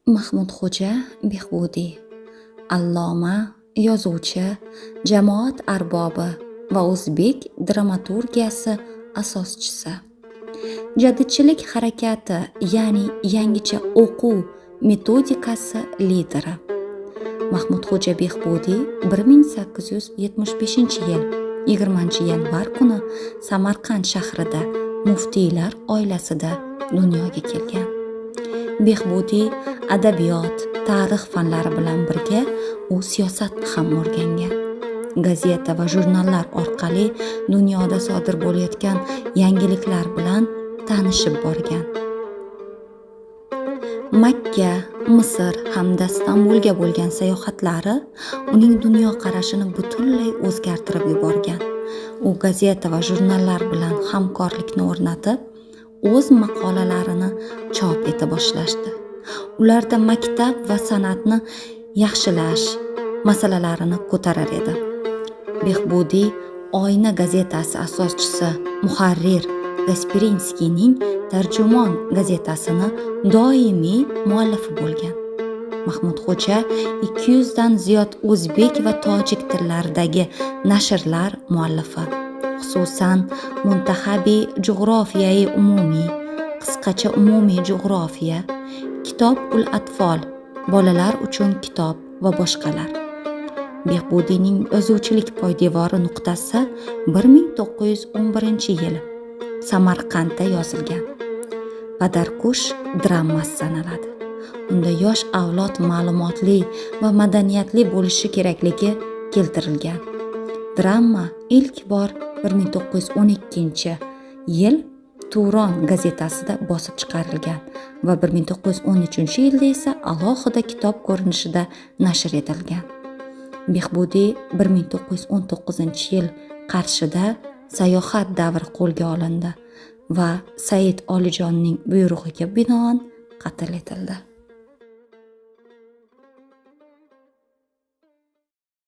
Mahmudxo'ja Behbudiy, alloma, yozuvchi, jamoat arbobi va o'zbek dramaturgiyasi asoschisi. Jadidchilik harakati, ya'ni yangicha o'quv metodikasi lideri. Mahmudxo'ja Behbudiy 1875-yil 20-yanvar kuni Samarqand shahrida muftiylar oilasida dunyoga kelgan. Behbudiy adabiyot, tarix fanlari bilan birga u siyosatni ham o'rgangan. Gazeta va jurnallar orqali dunyoda sodir bo'layotgan yangiliklar bilan tanishib borgan. Makka, Misr hamda Istanbulga bo'lgan sayohatlari uning dunyoqarashini butunlay o'zgartirib yuborgan. U gazeta va jurnallar bilan hamkorlikni o'rnatib, o'z maqolalarini chop eta boshlashdi. Ularda maktab va san'atni yaxshilash masalalarini ko'tarar edi. Behbudiy Oyna gazetasi asoschisi muharrir Gaspirinskiyning Tarjumon gazetasini doimiy muallifi bo'lgan. Mahmudxo'ja 200 dan ziyod o'zbek va tojik tillaridagi nashrlar muallifi, xususan Muntahabi Jug'rofiyai umumiy, qisqacha umumiy jug'rofiya, Kitob ul Atfol, bolalar uchun kitob va boshqalar. Behbudiyning yozuvchilik poydevori nuqtasi 1911-yili Samarqandda yozilgan Padarkush dramasi sanaladi. Unda yosh avlod ma'lumotli va madaniyatli bo'lishi kerakligi keltirilgan. Drama ilk bor 1912-yil Turon gazetasida bosib chiqarilgan va 1913-yilda esa alohida kitob ko'rinishida nashr etilgan. Behbudiy 1919-yil Qarshida sayohat davri qo'lga olindi va Said Olijonning buyrug'iga binoan qatl etildi.